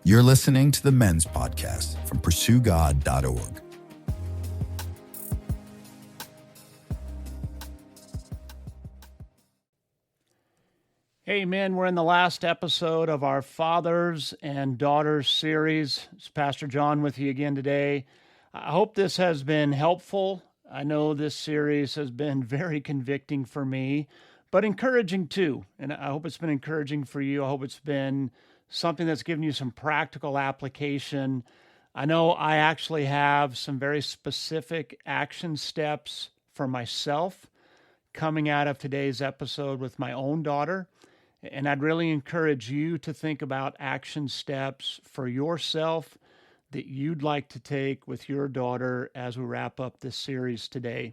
You're listening to the Men's Podcast from PursueGOD.org. Hey men, we're in the last episode of our Fathers and Daughters series. It's Pastor John with you again today. I hope this has been helpful. I know this series has been very convicting for me, but encouraging too. And I hope it's been encouraging for you. I hope it's been something that's given you some practical application. I know I actually have some very specific action steps for myself coming out of today's episode with my own daughter. And I'd really encourage you to think about action steps for yourself that you'd like to take with your daughter as we wrap up this series today.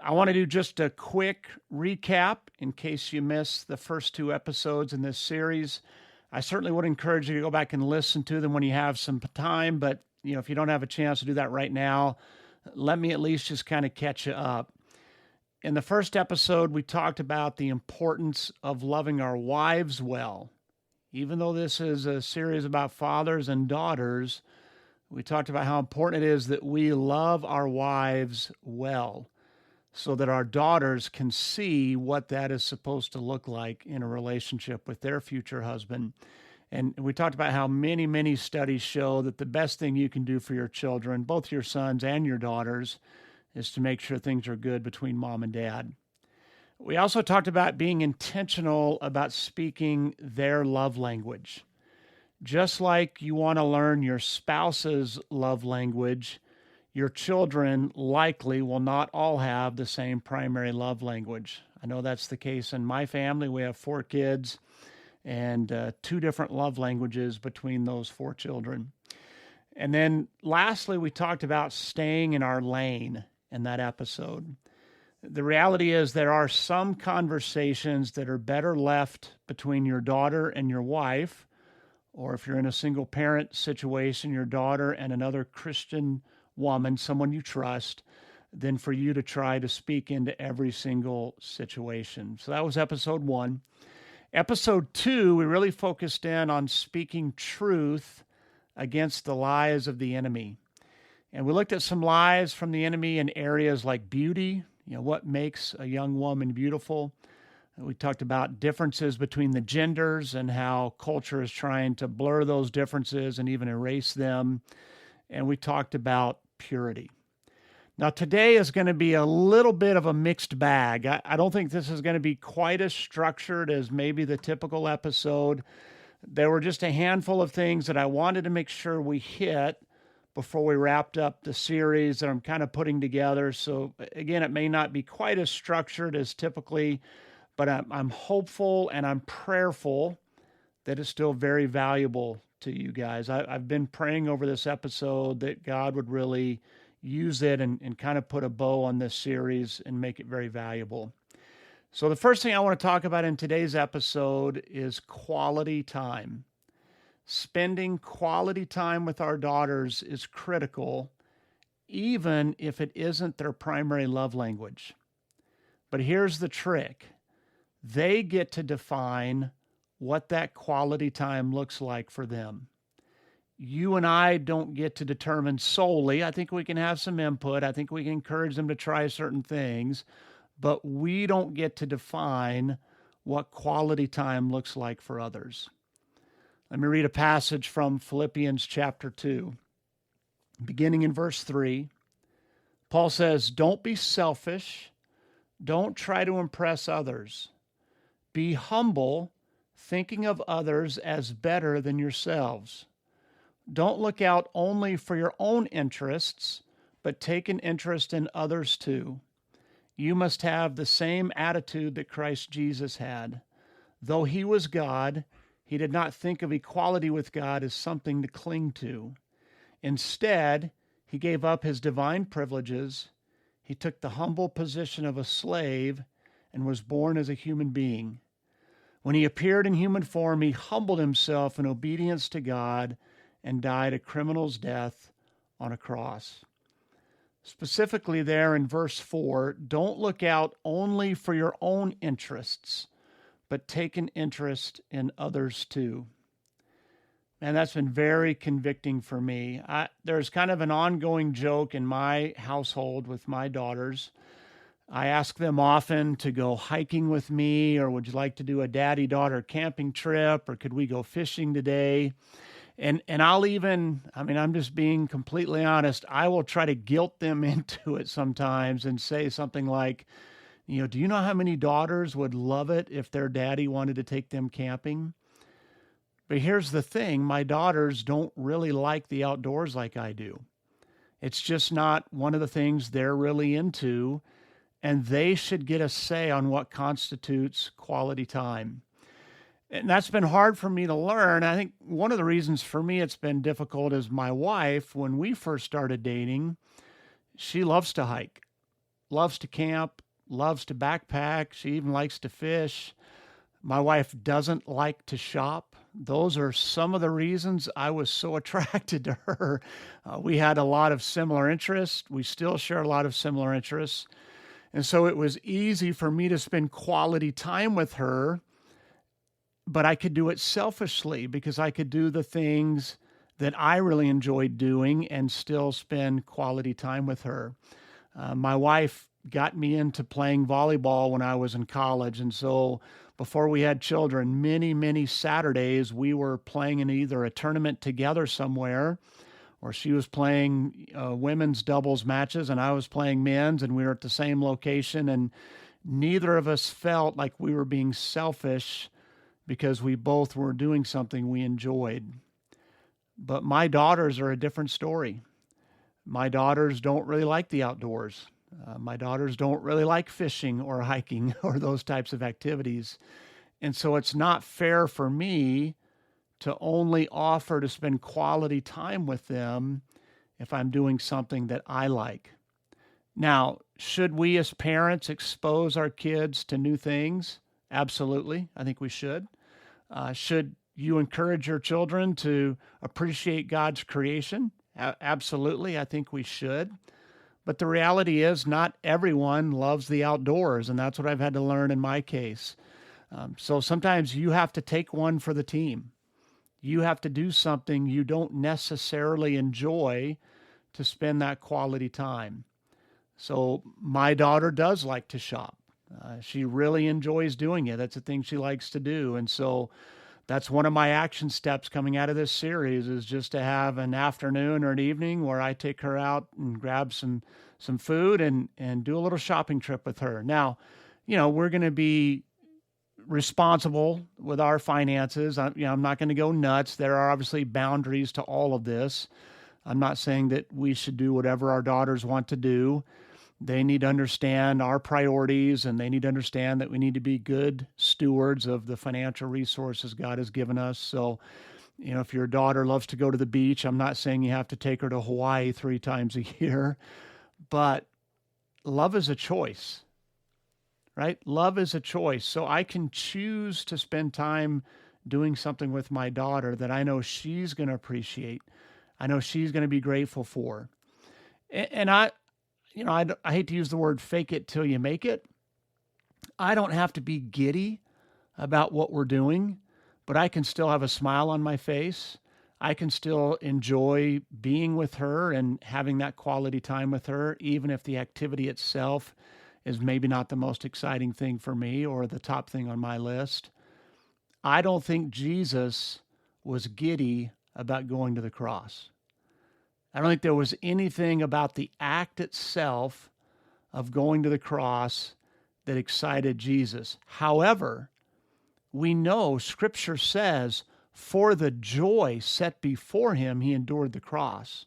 I want to do just a quick recap in case you missed the first two episodes in this series. I certainly would encourage you to go back and listen to them when you have some time, but if you don't have a chance to do that right now, let me at least just kind of catch you up. In the first episode, we talked about the importance of loving our wives well. Even though this is a series about fathers and daughters, we talked about how important it is that we love our wives well so that our daughters can see what that is supposed to look like in a relationship with their future husband. And we talked about how many, many studies show that the best thing you can do for your children, both your sons and your daughters, is to make sure things are good between mom and dad. We also talked about being intentional about speaking their love language. Just like you want to learn your spouse's love language, your children likely will not all have the same primary love language. I know that's the case in my family. We have 4 kids and 2 different love languages between those 4 children. And then lastly, we talked about staying in our lane in that episode. The reality is there are some conversations that are better left between your daughter and your wife, or if you're in a single parent situation, your daughter and another Christian woman, someone you trust, than for you to try to speak into every single situation. So that was episode 1. Episode 2, we really focused in on speaking truth against the lies of the enemy. And we looked at some lies from the enemy in areas like beauty, what makes a young woman beautiful. We talked about differences between the genders and how culture is trying to blur those differences and even erase them. And we talked about purity. Now, today is going to be a little bit of a mixed bag. I don't think this is going to be quite as structured as maybe the typical episode. There were just a handful of things that I wanted to make sure we hit before we wrapped up the series that I'm kind of putting together. So again, it may not be quite as structured as typically, but I'm hopeful and I'm prayerful that it's still very valuable to you guys. I've been praying over this episode that God would really use it and kind of put a bow on this series and make it very valuable. So the first thing I want to talk about in today's episode is quality time. Spending quality time with our daughters is critical, even if it isn't their primary love language. But here's the trick. They get to define what that quality time looks like for them. You and I don't get to determine solely. I think we can have some input. I think we can encourage them to try certain things, but we don't get to define what quality time looks like for others. Let me read a passage from Philippians chapter 2. Beginning in verse 3, Paul says, "Don't be selfish. Don't try to impress others. Be humble, thinking of others as better than yourselves. Don't look out only for your own interests, but take an interest in others too. You must have the same attitude that Christ Jesus had. Though he was God, he did not think of equality with God as something to cling to. Instead, he gave up his divine privileges. He took the humble position of a slave and was born as a human being. When he appeared in human form, he humbled himself in obedience to God and died a criminal's death on a cross." Specifically there in verse 4, don't look out only for your own interests, but take an interest in others too. And that's been very convicting for me. There's kind of an ongoing joke in my household with my daughters. I ask them often to go hiking with me, or would you like to do a daddy-daughter camping trip, or could we go fishing today? And I'll even, I'm just being completely honest, I will try to guilt them into it sometimes and say something like, do you know how many daughters would love it if their daddy wanted to take them camping? But here's the thing, my daughters don't really like the outdoors like I do. It's just not one of the things they're really into, and they should get a say on what constitutes quality time. And that's been hard for me to learn. I think one of the reasons for me it's been difficult is my wife, when we first started dating, she loves to hike, loves to camp, loves to backpack. She even likes to fish. My wife doesn't like to shop. Those are some of the reasons I was so attracted to her. We had a lot of similar interests. We still share a lot of similar interests. And so it was easy for me to spend quality time with her, but I could do it selfishly because I could do the things that I really enjoyed doing and still spend quality time with her. My wife got me into playing volleyball when I was in college. And so before we had children, many, many Saturdays, we were playing in either a tournament together somewhere, or she was playing women's doubles matches and I was playing men's, and we were at the same location. And neither of us felt like we were being selfish because we both were doing something we enjoyed. But my daughters are a different story. My daughters don't really like the outdoors. My daughters don't really like fishing or hiking or those types of activities. And so it's not fair for me to only offer to spend quality time with them if I'm doing something that I like. Now, should we as parents expose our kids to new things? Absolutely. I think we should. Should you encourage your children to appreciate God's creation? Absolutely. I think we should. But the reality is not everyone loves the outdoors, and that's what I've had to learn in my case. So sometimes you have to take one for the team. You have to do something you don't necessarily enjoy to spend that quality time. So my daughter does like to shop. She really enjoys doing it. That's a thing she likes to do. And so that's one of my action steps coming out of this series, is just to have an afternoon or an evening where I take her out and grab some food and do a little shopping trip with her. Now, we're going to be responsible with our finances. I'm not going to go nuts. There are obviously boundaries to all of this. I'm not saying that we should do whatever our daughters want to do. They need to understand our priorities, and they need to understand that we need to be good stewards of the financial resources God has given us. So, if your daughter loves to go to the beach, I'm not saying you have to take her to Hawaii 3 times a year, but love is a choice, right? Love is a choice. So I can choose to spend time doing something with my daughter that I know she's going to appreciate. I know she's going to be grateful for. And I hate to use the word fake it till you make it. I don't have to be giddy about what we're doing, but I can still have a smile on my face. I can still enjoy being with her and having that quality time with her, even if the activity itself is maybe not the most exciting thing for me or the top thing on my list. I don't think Jesus was giddy about going to the cross. I don't think there was anything about the act itself of going to the cross that excited Jesus. However, we know Scripture says, for the joy set before him, he endured the cross.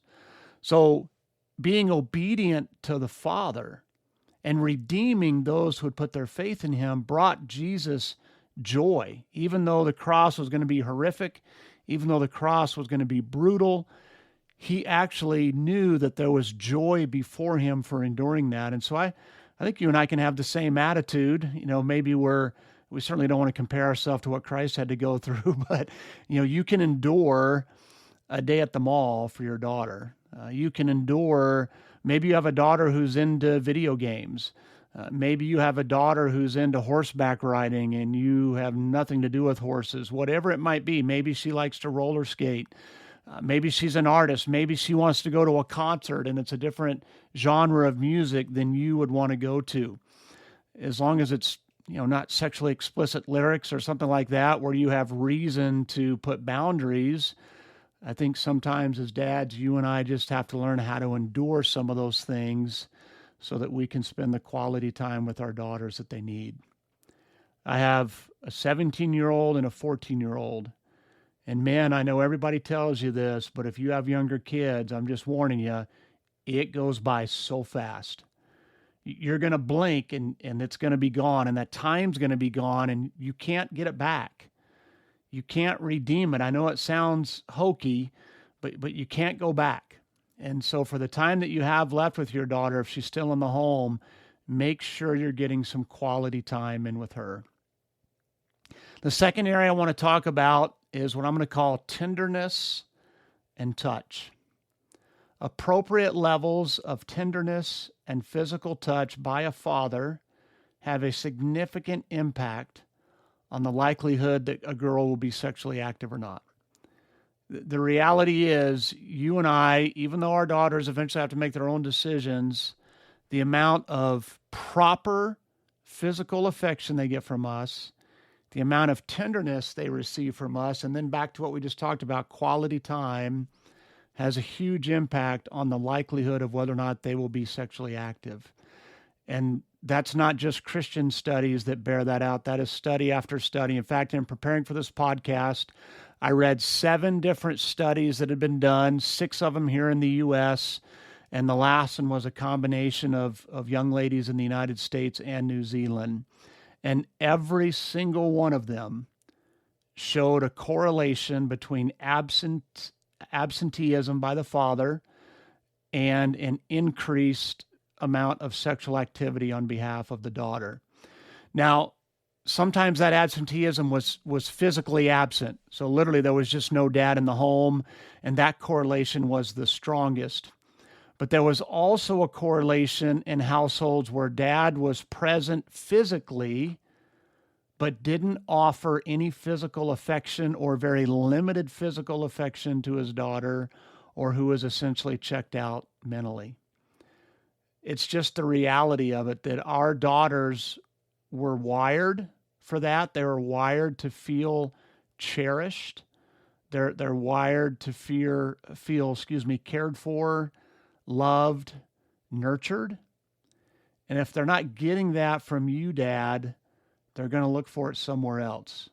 So being obedient to the Father and redeeming those who would put their faith in him brought Jesus joy. Even though the cross was going to be horrific, even though the cross was going to be brutal, he actually knew that there was joy before him for enduring that. And so I think you and I can have the same attitude. Maybe we certainly don't want to compare ourselves to what Christ had to go through, but you can endure a day at the mall for your daughter. You can endure, maybe you have a daughter who's into video games. Maybe you have a daughter who's into horseback riding and you have nothing to do with horses, whatever it might be. Maybe she likes to roller skate. Maybe she's an artist. Maybe she wants to go to a concert and it's a different genre of music than you would want to go to. As long as it's, not sexually explicit lyrics or something like that, where you have reason to put boundaries. I think sometimes as dads, you and I just have to learn how to endure some of those things so that we can spend the quality time with our daughters that they need. I have a 17-year-old and a 14-year-old. And man, I know everybody tells you this, but if you have younger kids, I'm just warning you, it goes by so fast. You're going to blink and it's going to be gone, and that time's going to be gone, and you can't get it back. You can't redeem it. I know it sounds hokey, but you can't go back. And so for the time that you have left with your daughter, if she's still in the home, make sure you're getting some quality time in with her. The second area I want to talk about is what I'm going to call tenderness and touch. Appropriate levels of tenderness and physical touch by a father have a significant impact on the likelihood that a girl will be sexually active or not. The reality is, you and I, even though our daughters eventually have to make their own decisions, the amount of proper physical affection they get from us, the amount of tenderness they receive from us, and then back to what we just talked about, quality time, has a huge impact on the likelihood of whether or not they will be sexually active. And that's not just Christian studies that bear that out. That is study after study. In fact, in preparing for this podcast, I read 7 different studies that had been done, 6 of them here in the U.S., and the last one was a combination of young ladies in the United States and New Zealand. And every single one of them showed a correlation between absenteeism by the father and an increased amount of sexual activity on behalf of the daughter. Now, sometimes that absenteeism was physically absent. So literally there was just no dad in the home, and that correlation was the strongest. But there was also a correlation in households where dad was present physically, but didn't offer any physical affection or very limited physical affection to his daughter, or who was essentially checked out mentally. It's just the reality of it that our daughters were wired for that. They were wired to feel cherished. They're wired to feel cared for, loved, nurtured. And if they're not getting that from you, Dad, they're going to look for it somewhere else.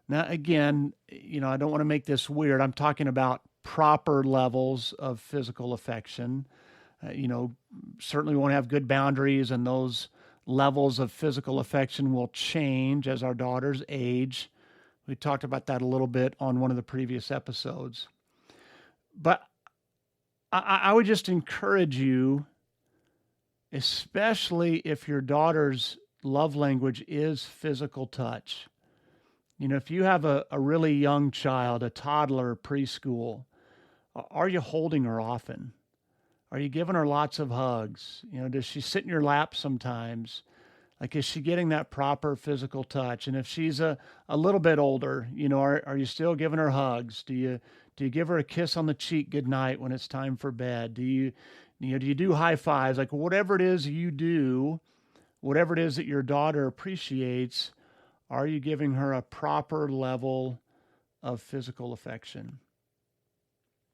Now, again, I don't want to make this weird. I'm talking about proper levels of physical affection. Certainly we want to have good boundaries, and those levels of physical affection will change as our daughters age. We talked about that a little bit on one of the previous episodes. But I would just encourage you, especially if your daughter's love language is physical touch. If you have a really young child, a toddler, preschool, are you holding her often? Are you giving her lots of hugs? Does she sit in your lap sometimes? Like, is she getting that proper physical touch? And if she's a little bit older, are you still giving her hugs? Do you give her a kiss on the cheek goodnight when it's time for bed? Do you do high fives? Like, whatever it is you do, whatever it is that your daughter appreciates, are you giving her a proper level of physical affection?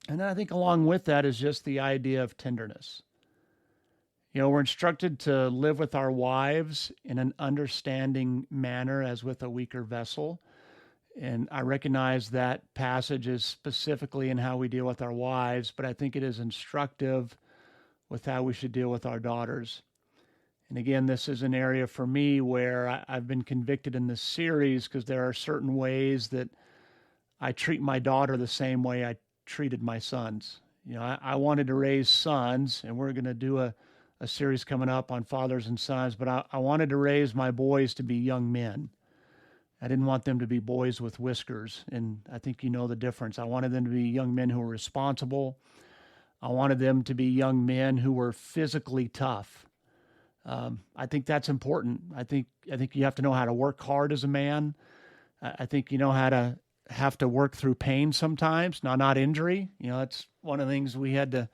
And then I think along with that is just the idea of tenderness. We're instructed to live with our wives in an understanding manner as with a weaker vessel. And I recognize that passage is specifically in how we deal with our wives, but I think it is instructive with how we should deal with our daughters. And again, this is an area for me where I've been convicted in this series because there are certain ways that I treat my daughter the same way I treated my sons. I wanted to raise sons, and we're going to do a series coming up on fathers and sons, but I wanted to raise my boys to be young men. I didn't want them to be boys with whiskers, and I think you know the difference. I wanted them to be young men who were responsible. I wanted them to be young men who were physically tough. I think that's important. I think you have to know how to work hard as a man. I think you know how to have to work through pain sometimes, not injury. That's one of the things we had to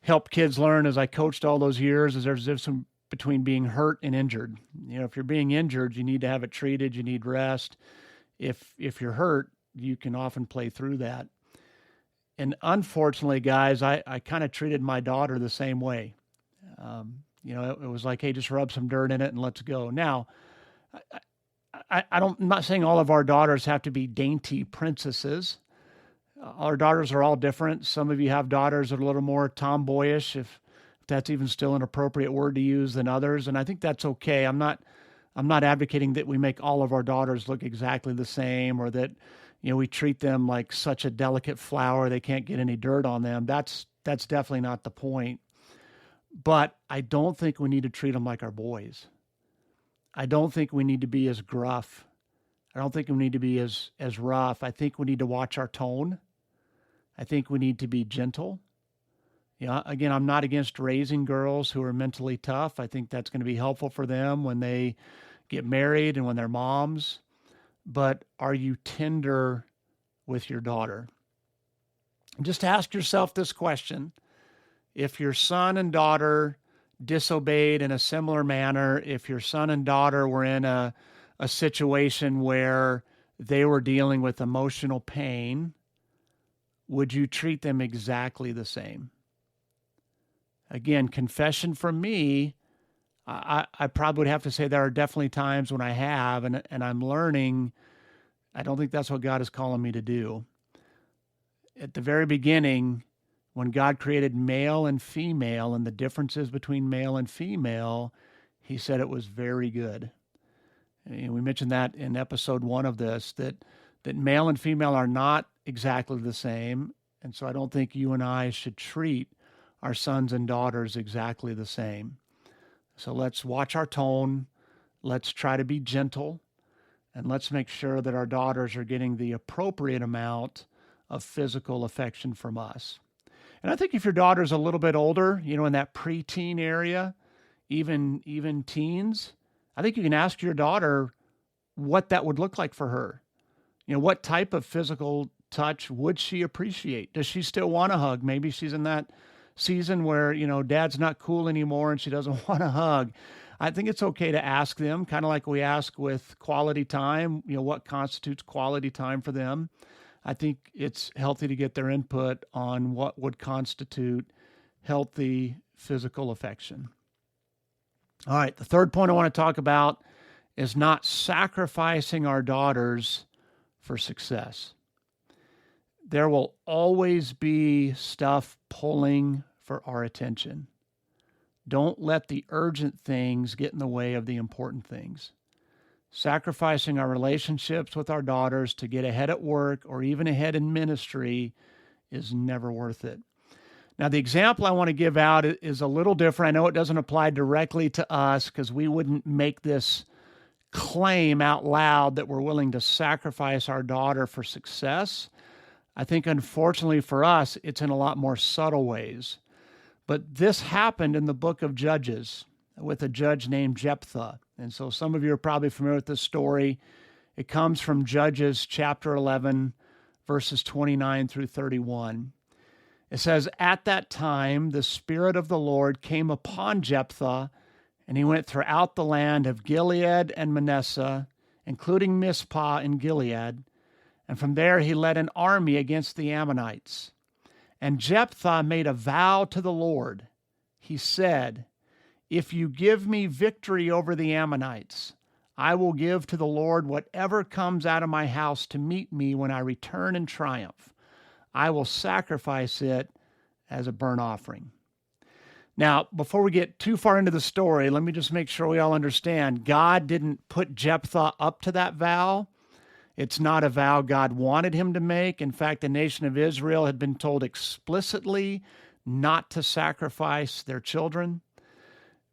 help kids learn as I coached all those years, is there's a difference between being hurt and injured. If you're being injured, you need to have it treated, you need rest. If you're hurt, you can often play through that. And unfortunately, guys, I kind of treated my daughter the same way. It was like, hey, just rub some dirt in it and let's go. Now, I'm not saying all of our daughters have to be dainty princesses. Our daughters are all different. Some of you have daughters that are a little more tomboyish, if that's even still an appropriate word to use, than others. And I think that's okay. I'm not advocating that we make all of our daughters look exactly the same, or that, we treat them like such a delicate flower, they can't get any dirt on them. That's definitely not the point. But I don't think we need to treat them like our boys. I don't think we need to be as gruff. I don't think we need to be as rough. I think we need to watch our tone. I think we need to be gentle. Again, I'm not against raising girls who are mentally tough. I think that's going to be helpful for them when they get married and when they're moms. But are you tender with your daughter? Just ask yourself this question. If your son and daughter disobeyed in a similar manner, if your son and daughter were in a situation where they were dealing with emotional pain, would you treat them exactly the same? Again, confession from me, I probably would have to say there are definitely times when I have, and I'm learning. I don't think that's what God is calling me to do. At the very beginning, when God created male and female and the differences between male and female, he said it was very good. And we mentioned that in episode 1 of this, that male and female are not exactly the same. And so I don't think you and I should treat our sons and daughters exactly the same. So let's watch our tone. Let's try to be gentle. And let's make sure that our daughters are getting the appropriate amount of physical affection from us. And I think if your daughter's a little bit older, in that preteen area, even teens, I think you can ask your daughter what that would look like for her. What type of physical touch would she appreciate? Does she still want a hug? Maybe she's in that season where, dad's not cool anymore and she doesn't want a hug. I think it's okay to ask them, kind of like we ask with quality time, what constitutes quality time for them. I think it's healthy to get their input on what would constitute healthy physical affection. All right, the third point I want to talk about is not sacrificing our daughters for success. There will always be stuff pulling for our attention. Don't let the urgent things get in the way of the important things. Sacrificing our relationships with our daughters to get ahead at work or even ahead in ministry is never worth it. Now, the example I want to give out is a little different. I know it doesn't apply directly to us because we wouldn't make this claim out loud that we're willing to sacrifice our daughter for success. I think, unfortunately for us, it's in a lot more subtle ways. But this happened in the book of Judges with a judge named Jephthah. And so some of you are probably familiar with this story. It comes from Judges chapter 11, verses 29 through 31. It says, "At that time, the Spirit of the Lord came upon Jephthah, and he went throughout the land of Gilead and Manasseh, including Mizpah in Gilead. And from there he led an army against the Ammonites. And Jephthah made a vow to the Lord. He said, 'If you give me victory over the Ammonites, I will give to the Lord whatever comes out of my house to meet me when I return in triumph. I will sacrifice it as a burnt offering.'" Now, before we get too far into the story, let me just make sure we all understand. God didn't put Jephthah up to that vow. It's not a vow God wanted him to make. In fact, the nation of Israel had been told explicitly not to sacrifice their children.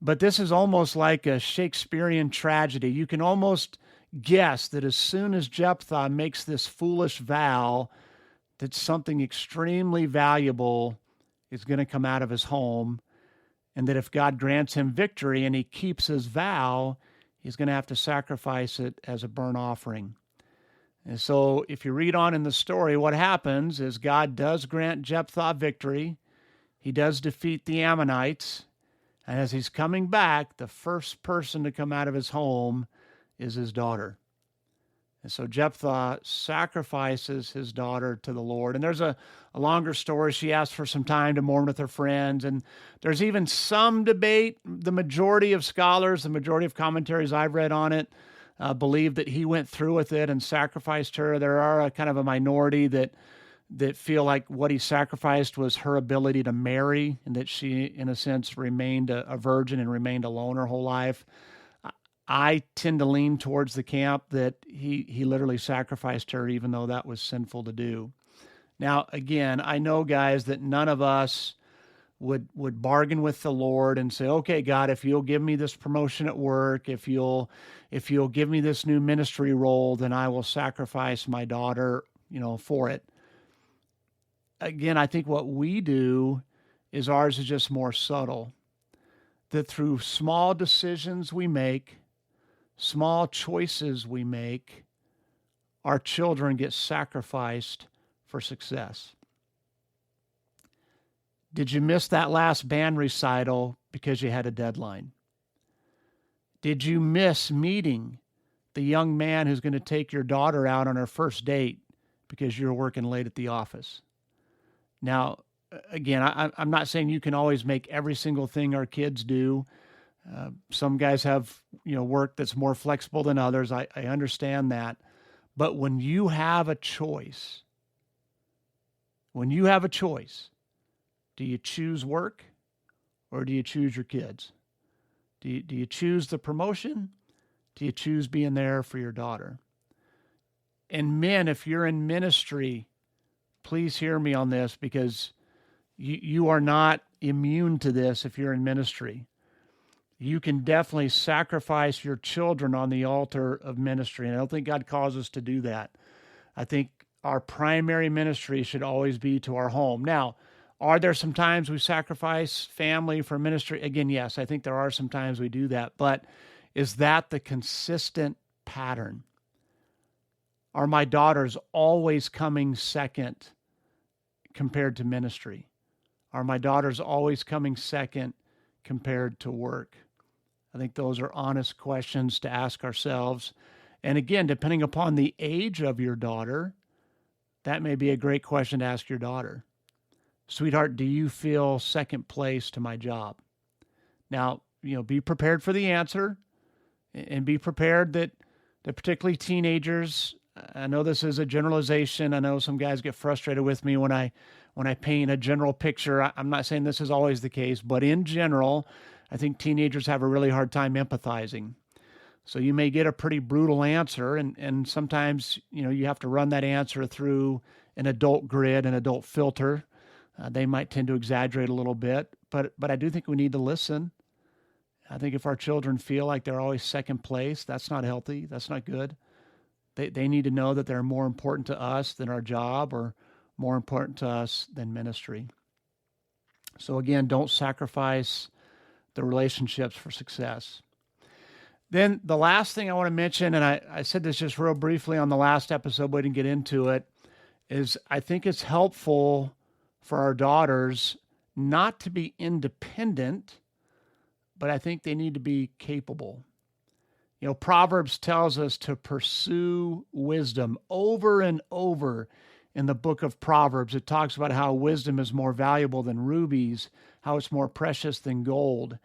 But this is almost like a Shakespearean tragedy. You can almost guess that as soon as Jephthah makes this foolish vow, that something extremely valuable is going to come out of his home. and that if God grants him victory and he keeps his vow, he's going to have to sacrifice it as a burnt offering. And so if you read on in the story, what happens is God does grant Jephthah victory. He does defeat the Ammonites. And as he's coming back, the first person to come out of his home is his daughter. And so Jephthah sacrifices his daughter to the Lord. And there's a longer story. She asked for some time to mourn with her friends. And there's even some debate. The majority of scholars, the majority of commentaries I've read on it, believe that he went through with it and sacrificed her. There are a kind of a minority that feel like what he sacrificed was her ability to marry, and that she, in a sense, remained a virgin and remained alone her whole life. I tend to lean towards the camp that he literally sacrificed her, even though that was sinful to do. Now, again, I know, guys, that none of us would bargain with the Lord and say, okay, God, if you'll give me this promotion at work, if you'll give me this new ministry role, then I will sacrifice my daughter, for it. Again, I think what we do is ours is just more subtle. That through small decisions we make, small choices we make, our children get sacrificed for success. Did you miss that last band recital because you had a deadline? Did you miss meeting the young man who's going to take your daughter out on her first date because you're working late at the office? Now, again, I'm not saying you can always make every single thing our kids do. Some guys have, work that's more flexible than others. I understand that. But when you have a choice, do you choose work or do you choose your kids? Do you choose the promotion? Do you choose being there for your daughter? And men, if you're in ministry, please hear me on this, because you are not immune to this if you're in ministry. You can definitely sacrifice your children on the altar of ministry. And I don't think God calls us to do that. I think our primary ministry should always be to our home. Now, are there some times we sacrifice family for ministry? Again, yes, I think there are some times we do that. But is that the consistent pattern? Are my daughters always coming second compared to ministry? Are my daughters always coming second compared to work? I think those are honest questions to ask ourselves. And again, depending upon the age of your daughter, that may be a great question to ask your daughter. Sweetheart, do you feel second place to my job? Now, be prepared for the answer, and be prepared that particularly teenagers, I know this is a generalization. I know some guys get frustrated with me when I paint a general picture. I'm not saying this is always the case, but in general, I think teenagers have a really hard time empathizing. So you may get a pretty brutal answer, and sometimes, you have to run that answer through an adult grid, an adult filter. They might tend to exaggerate a little bit, but I do think we need to listen. I think if our children feel like they're always second place, that's not healthy. That's not good. They need to know that they're more important to us than our job, or more important to us than ministry. So again, don't sacrifice the relationships for success. Then the last thing I want to mention, and I said this just real briefly on the last episode, but I didn't get into it, is I think it's helpful for our daughters not to be independent, but I think they need to be capable. Proverbs tells us to pursue wisdom over and over in the book of Proverbs. It talks about how wisdom is more valuable than rubies, how it's more precious than gold.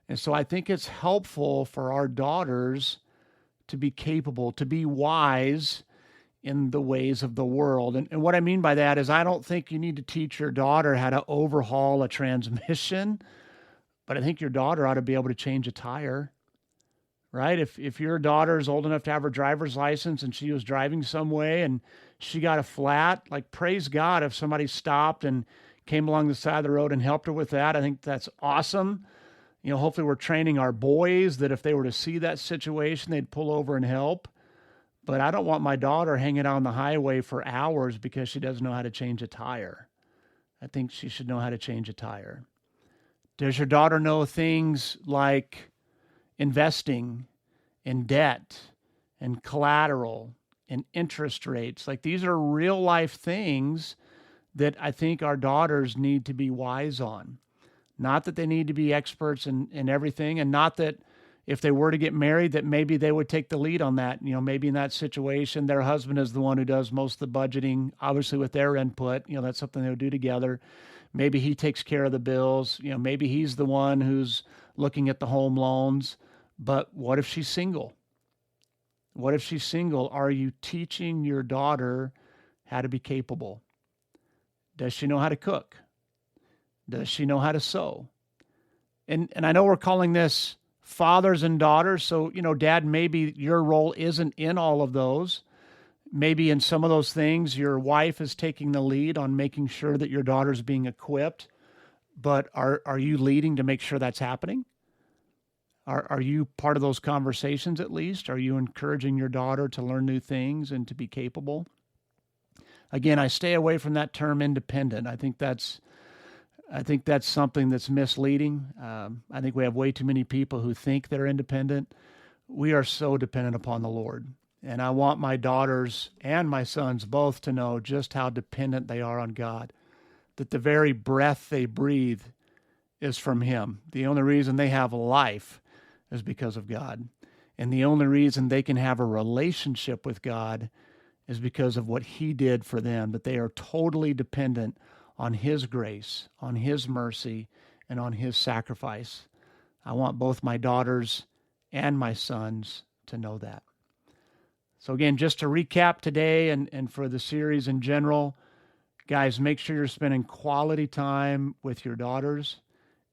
And so I think it's helpful for our daughters to be capable, to be wise in the ways of the world. And what I mean by that is I don't think you need to teach your daughter how to overhaul a transmission, but I think your daughter ought to be able to change a tire. Right? If your daughter is old enough to have her driver's license and she was driving some way and she got a flat, like, praise God if somebody stopped and came along the side of the road and helped her with that. I think that's awesome. Hopefully we're training our boys that if they were to see that situation, they'd pull over and help. But I don't want my daughter hanging out on the highway for hours because she doesn't know how to change a tire. I think she should know how to change a tire. Does your daughter know things like investing in debt and collateral and interest rates? Like, these are real life things that I think our daughters need to be wise on. Not that they need to be experts in everything, and not that if they were to get married, that maybe they would take the lead on that. Maybe in that situation, their husband is the one who does most of the budgeting, obviously with their input. That's something they would do together. Maybe he takes care of the bills. Maybe he's the one who's looking at the home loans. But what if she's single? What if she's single? Are you teaching your daughter how to be capable? Does she know how to cook? Does she know how to sew? And I know we're calling this fathers and daughters. So, Dad, maybe your role isn't in all of those. Maybe in some of those things, your wife is taking the lead on making sure that your daughter's being equipped. But are you leading to make sure that's happening? Are you part of those conversations at least? Are you encouraging your daughter to learn new things and to be capable? Again, I stay away from that term independent. I think that's something that's misleading. I think we have way too many people who think they're independent. We are so dependent upon the Lord. And I want my daughters and my sons both to know just how dependent they are on God, that the very breath they breathe is from Him. The only reason they have life is because of God. And the only reason they can have a relationship with God is because of what He did for them, that they are totally dependent on His grace, on His mercy, and on His sacrifice. I want both my daughters and my sons to know that. So again, just to recap today and for the series in general, guys, make sure you're spending quality time with your daughters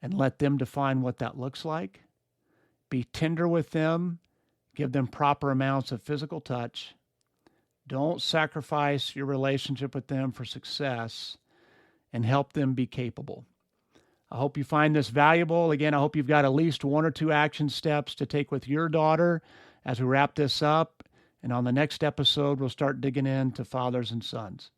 and let them define what that looks like. Be tender with them. Give them proper amounts of physical touch. Don't sacrifice your relationship with them for success, and help them be capable. I hope you find this valuable. Again, I hope you've got at least one or two action steps to take with your daughter as we wrap this up. And on the next episode, we'll start digging into fathers and sons.